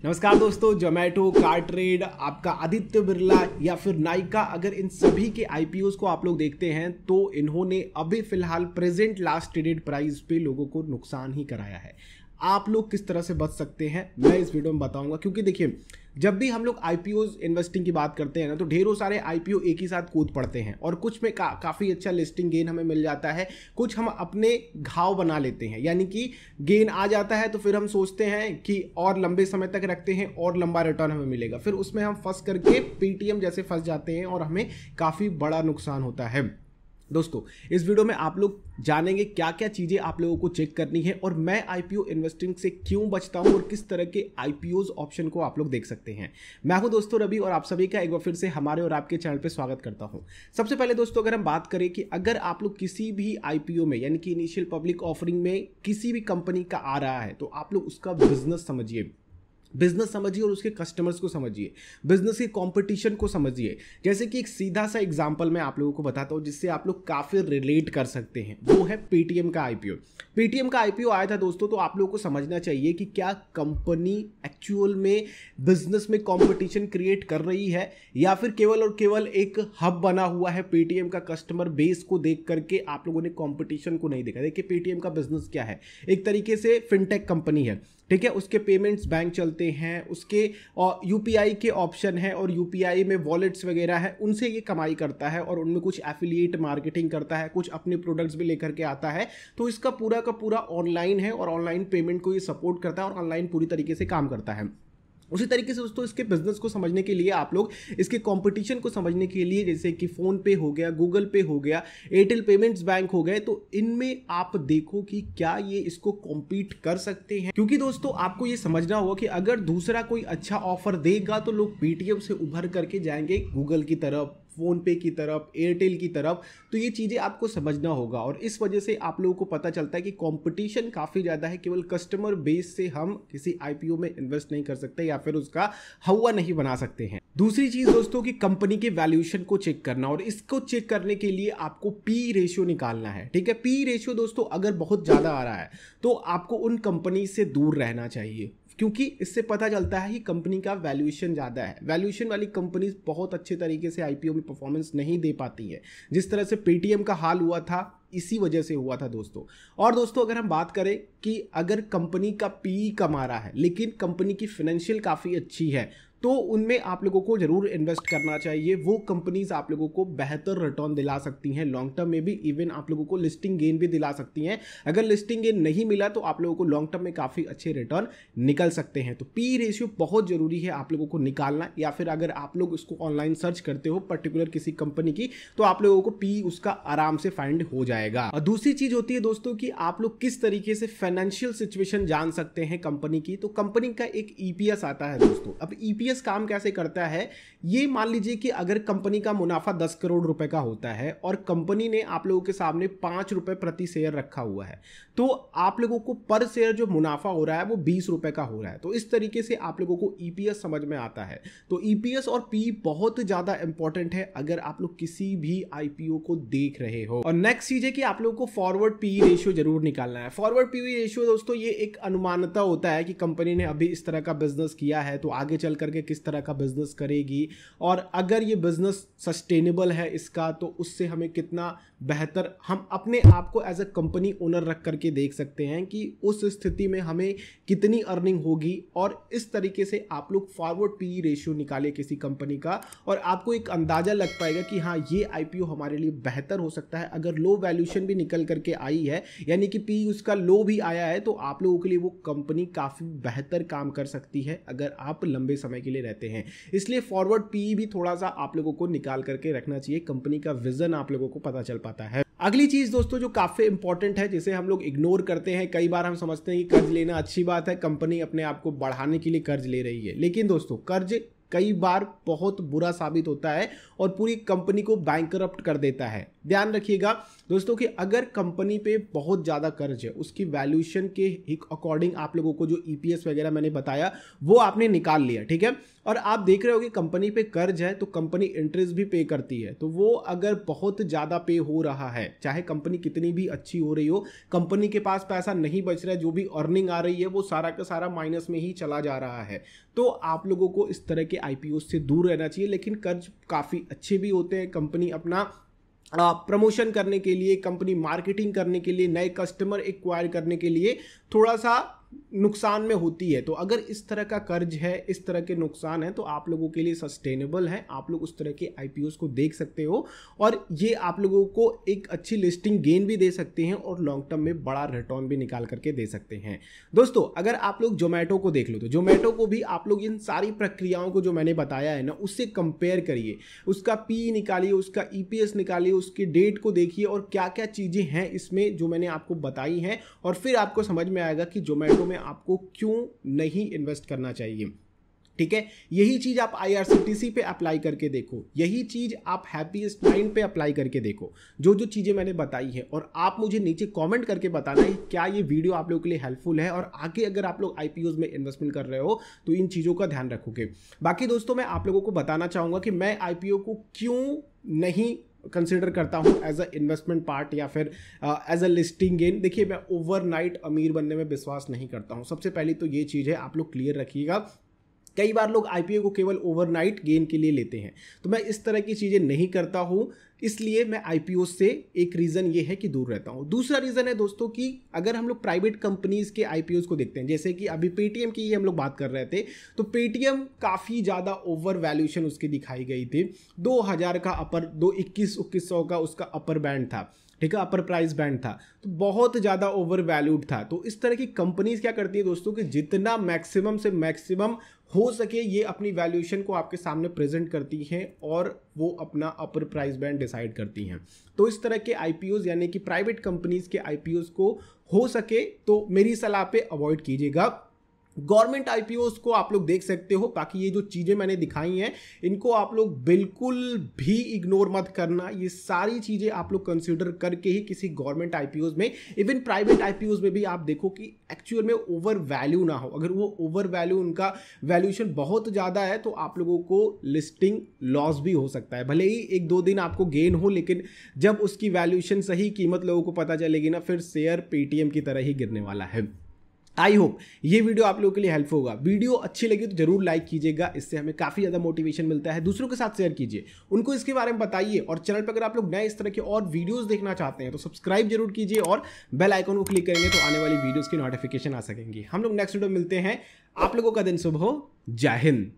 नमस्कार दोस्तों, जोमेटो, कार्टरेड, आपका आदित्य बिरला या फिर नाइका, अगर इन सभी के आईपीओस को आप लोग देखते हैं तो इन्होंने अभी फिलहाल प्रेजेंट लास्ट ट्रेडेड प्राइस पे लोगों को नुकसान ही कराया है। आप लोग किस तरह से बच सकते हैं मैं इस वीडियो में बताऊंगा, क्योंकि देखिए जब भी हम लोग आईपीओ इन्वेस्टिंग की बात करते हैं ना तो ढेरों सारे आईपीओ एक ही साथ कूद पड़ते हैं और कुछ में काफ़ी अच्छा लिस्टिंग गेन हमें मिल जाता है, कुछ हम अपने घाव बना लेते हैं, यानी कि गेन आ जाता है तो फिर हम सोचते हैं कि और लंबे समय तक रखते हैं और लंबा रिटर्न हमें मिलेगा, फिर उसमें हम फंस करके पेटीएम जैसे फंस जाते हैं और हमें काफ़ी बड़ा नुकसान होता है। दोस्तों इस वीडियो में आप लोग जानेंगे क्या क्या चीज़ें आप लोगों को चेक करनी है और मैं आईपीओ इन्वेस्टिंग से क्यों बचता हूं और किस तरह के आईपीओज ऑप्शन को आप लोग देख सकते हैं। मैं हूं दोस्तों रवि और आप सभी का एक बार फिर से हमारे और आपके चैनल पे स्वागत करता हूं। सबसे पहले दोस्तों अगर हम बात करें कि अगर आप लोग किसी भी आईपीओ में यानी कि इनिशियल पब्लिक ऑफरिंग में किसी भी कंपनी का आ रहा है तो आप लोग उसका बिजनेस समझिए और उसके कस्टमर्स को समझिए, बिजनेस के कंपटीशन को समझिए। जैसे कि एक सीधा सा एग्जांपल मैं आप लोगों को बताता हूं जिससे आप लोग काफी रिलेट कर सकते हैं, वो है पेटीएम का आईपीओ। पेटीएम का आईपीओ आया था दोस्तों, तो आप लोगों को समझना चाहिए कि क्या कंपनी एक्चुअल में बिजनेस में कंपटीशन क्रिएट कर रही है या फिर केवल और केवल एक हब बना हुआ है पेटीएम का कस्टमर बेस को देख करके आप लोगों ने कंपटीशन को नहीं देखा। देखिए पेटीएम का बिजनेस क्या है, एक तरीके से फिनटेक कंपनी है, ठीक है। उसके पेमेंट्स बैंक चलते हैं, उसके यूपीआई के ऑप्शन है और यूपीआई में वॉलेट्स वगैरह है, उनसे ये कमाई करता है और उनमें कुछ एफिलिएट मार्केटिंग करता है, कुछ अपने प्रोडक्ट्स भी लेकर के आता है। तो इसका पूरा का पूरा ऑनलाइन है और ऑनलाइन पेमेंट को ये सपोर्ट करता है और ऑनलाइन पूरी तरीके से काम करता है। उसी तरीके से दोस्तों इसके बिजनेस को समझने के लिए आप लोग इसके कंपटीशन को समझने के लिए, जैसे कि फोन पे हो गया, गूगल पे हो गया, एयरटेल पेमेंट्स बैंक हो गए, तो इनमें आप देखो कि क्या ये इसको कॉम्पीट कर सकते हैं। क्योंकि दोस्तों आपको ये समझना होगा कि अगर दूसरा कोई अच्छा ऑफर देगा तो लोग पेटीएम से उभर करके जाएंगे गूगल की तरफ, फोन पे की तरफ, एयरटेल की तरफ। तो ये चीज़ें आपको समझना होगा और इस वजह से आप लोगों को पता चलता है कि कंपटीशन काफ़ी ज़्यादा है। केवल कस्टमर बेस से हम किसी आईपीओ में इन्वेस्ट नहीं कर सकते या फिर उसका हवा नहीं बना सकते हैं। दूसरी चीज़ दोस्तों कि कंपनी के वैल्यूएशन को चेक करना, और इसको चेक करने के लिए आपको पी रेशियो निकालना है, ठीक है। पी रेशियो दोस्तों अगर बहुत ज़्यादा आ रहा है तो आपको उन कंपनी से दूर रहना चाहिए, क्योंकि इससे पता चलता है कि कंपनी का वैल्यूएशन ज़्यादा है। वैल्यूएशन वाली कंपनीज बहुत अच्छे तरीके से आईपीओ में परफॉर्मेंस नहीं दे पाती है, जिस तरह से पेटीएम का हाल हुआ था इसी वजह से हुआ था दोस्तों। और दोस्तों अगर हम बात करें कि अगर कंपनी का पी कम आ रहा है लेकिन कंपनी की फाइनेंशियल काफ़ी अच्छी है तो उनमें आप लोगों को जरूर इन्वेस्ट करना चाहिए। वो कंपनीज आप लोगों को बेहतर रिटर्न दिला सकती हैं लॉन्ग टर्म में भी, इवन आप लोगों को लिस्टिंग गेन भी दिला सकती हैं। अगर लिस्टिंग गेन नहीं मिला तो आप लोगों को लॉन्ग टर्म में काफ़ी अच्छे रिटर्न निकल सकते हैं। तो पी रेशियो बहुत जरूरी है आप लोगों को निकालना, या फिर अगर आप लोग उसको ऑनलाइन सर्च करते हो पर्टिकुलर किसी कंपनी की तो आप लोगों को पी उसका आराम से फाइंड हो जाएगा। और दूसरी चीज होती है दोस्तों कि आप लोग किस तरीके से फाइनेंशियल सिचुएशन जान सकते हैं कंपनी की। तो कंपनी का एक ईपीएस आता है दोस्तों। अब ईपीएस काम कैसे करता है, ये मान लीजिए कि अगर कंपनी का मुनाफा 10 करोड़ रुपए का होता है और कंपनी ने आप लोगों के सामने 5 रुपए प्रति शेयर रखा हुआ है, तो आप लोगों को पर शेयर जो मुनाफा हो रहा है वो 20 रुपए का हो रहा है। तो इस तरीके से आप लोगों को ईपीएस समझ में आता है। तो ईपीएस और पी बहुत ज्यादा इंपॉर्टेंट है अगर आप लोग किसी भी आईपीओ को देख रहे हो। और नेक्स्ट चीज है कि आप लोगों को फॉरवर्ड पी रेशियो जरूर निकालना है। फॉरवर्ड पी रेशियो दोस्तों ये एक अनुमानता होता है कि कंपनी ने अभी इस तरह का बिजनेस किया है तो आगे चल करके किस तरह का बिजनेस करेगी, और अगर ये बिजनेस सस्टेनेबल है इसका तो उससे हमें कितना बेहतर, हम अपने आप को एज अ कंपनी ओनर रख करके देख सकते हैं कि उस स्थिति में हमें कितनी अर्निंग होगी। और इस तरीके से आप लोग फॉरवर्ड पी रेशियो निकाले किसी कंपनी का और आपको एक अंदाजा लग पाएगा कि हाँ ये आईपीओ हमारे लिए बेहतर हो सकता है। अगर लो वैल्यूएशन भी निकल करके आई है यानी कि पी उसका लो भी आया है तो आप लोगों के लिए वो कंपनी काफी बेहतर काम कर सकती है अगर आप लंबे समय के लिए रहते हैं। इसलिए फॉरवर्ड पी भी थोड़ा सा आप लोगों को निकाल करके रखना चाहिए, कंपनी का विजन आप लोगों को पता चल पाता है। अगली चीज दोस्तों जो काफी इंपॉर्टेंट है जिसे हम लोग इग्नोर करते हैं, कई बार हम समझते हैं कि कर्ज लेना अच्छी बात है, कंपनी अपने आप को बढ़ाने के लिए कर्ज ले रही है, लेकिन दोस्तों कर्ज कई बार बहुत बुरा साबित होता है और पूरी कंपनी को बैंकरप्ट कर देता है। ध्यान रखिएगा दोस्तों कि अगर कंपनी पे बहुत ज़्यादा कर्ज है, उसकी वैल्यूएशन के अकॉर्डिंग आप लोगों को जो ईपीएस वगैरह मैंने बताया वो आपने निकाल लिया, ठीक है। और आप देख रहे हो कि कंपनी पे कर्ज है तो कंपनी इंटरेस्ट भी पे करती है, तो वो अगर बहुत ज़्यादा पे हो रहा है, चाहे कंपनी कितनी भी अच्छी हो रही हो, कंपनी के पास पैसा नहीं बच रहा है, जो भी अर्निंग आ रही है वो सारा का सारा माइनस में ही चला जा रहा है, तो आप लोगों को इस तरह के आईपीओ से दूर रहना चाहिए। लेकिन कर्ज काफ़ी अच्छे भी होते हैं, कंपनी अपना प्रमोशन करने के लिए, कंपनी मार्केटिंग करने के लिए, नए कस्टमर एक्वायर करने के लिए थोड़ा सा नुकसान में होती है। तो अगर इस तरह का कर्ज है, इस तरह के नुकसान है, तो आप लोगों के लिए सस्टेनेबल है, आप लोग उस तरह के आईपीओस को देख सकते हो और ये आप लोगों को एक अच्छी लिस्टिंग गेन भी दे सकते हैं और लॉन्ग टर्म में बड़ा रिटर्न भी निकाल करके दे सकते हैं। दोस्तों अगर आप लोग जोमेटो को देख लो तो जोमेटो को भी आप लोग इन सारी प्रक्रियाओं को जो मैंने बताया है ना, उससे कंपेयर करिए, उसका पी निकालिए, उसका ईपीएस निकालिए, उसकी डेट को देखिए और क्या क्या चीज़ें हैं इसमें जो मैंने आपको बताई हैं, और फिर आपको समझ में आएगा कि जोमेटो में आपको क्यों नहीं इन्वेस्ट करना चाहिए। ठीक है, यही चीज आप IRCTC पे अप्लाई करके देखो, यही चीज आप हैप्पीएस्ट माइंड पे अप्लाई करके देखो, जो जो चीजें मैंने बताई है। और आप मुझे नीचे कमेंट करके बताना है क्या ये वीडियो आप लोगों के लिए हेल्पफुल है और आगे अगर आप लोग आईपीओ में इन्वेस्टमेंट कर रहे हो तो इन चीजों का ध्यान रखोगे। बाकी दोस्तों मैं आप लोगों को बताना चाहूंगा कि मैं आईपीओ को क्यों नहीं कंसिडर करता हूं एज अ इन्वेस्टमेंट पार्ट या फिर एज अ लिस्टिंग गेन। देखिए मैं ओवरनाइट अमीर बनने में विश्वास नहीं करता हूं, सबसे पहली तो ये चीज़ है, आप लोग क्लियर रखिएगा। कई बार लोग आईपीओ को केवल ओवरनाइट गेन के लिए लेते हैं, तो मैं इस तरह की चीज़ें नहीं करता हूं, इसलिए मैं आईपीओ से एक रीज़न ये है कि दूर रहता हूं। दूसरा रीज़न है दोस्तों कि अगर हम लोग प्राइवेट कंपनीज के आईपीओ को देखते हैं, जैसे कि अभी पेटीएम की ही हम लोग बात कर रहे थे, तो पेटीएम काफ़ी ज़्यादा ओवर वैल्यूएशन उसकी दिखाई गई थी। 2000 का अपर, 2100 का उसका अपर बैंड था, ठीक है, अपर प्राइस बैंड था, तो बहुत ज़्यादा ओवर वैल्यूड था। तो इस तरह की कंपनीज क्या करती है दोस्तों कि जितना मैक्सिमम से मैक्सिमम हो सके ये अपनी वैल्यूएशन को आपके सामने प्रेजेंट करती हैं और वो अपना अपर प्राइस बैंड डिसाइड करती हैं। तो इस तरह के आईपीओज यानी कि प्राइवेट कंपनीज के आईपीओज को हो सके तो मेरी सलाह पे अवॉइड कीजिएगा। गवर्नमेंट आईपीओस को आप लोग देख सकते हो, बाकी ये जो चीज़ें मैंने दिखाई हैं इनको आप लोग बिल्कुल भी इग्नोर मत करना। ये सारी चीज़ें आप लोग कंसीडर करके ही किसी गवर्नमेंट आईपीओस में, इवन प्राइवेट आईपीओस में भी आप देखो कि एक्चुअल में ओवर वैल्यू ना हो। अगर वो ओवर वैल्यू, उनका वैल्यूएशन बहुत ज़्यादा है तो आप लोगों को लिस्टिंग लॉस भी हो सकता है। भले ही 1-2 दिन आपको गेन हो, लेकिन जब उसकी वैल्यूएशन सही कीमत लोगों को पता चलेगी ना, फिर शेयर पेटीएम की तरह ही गिरने वाला है। आई होप ये वीडियो आप लोगों के लिए हेल्पफुल होगा। वीडियो अच्छी लगी तो जरूर लाइक कीजिएगा, इससे हमें काफ़ी ज़्यादा मोटिवेशन मिलता है। दूसरों के साथ शेयर कीजिए, उनको इसके बारे में बताइए, और चैनल पर अगर आप लोग नए इस तरह के और वीडियोस देखना चाहते हैं तो सब्सक्राइब जरूर कीजिए और बेल आइकन को क्लिक करेंगे तो आने वाली वीडियोज़ की नोटिफिकेशन आ सकेंगी। हम लोग नेक्स्ट वीडियो मिलते हैं। आप लोगों का दिन शुभ हो। जय हिंद।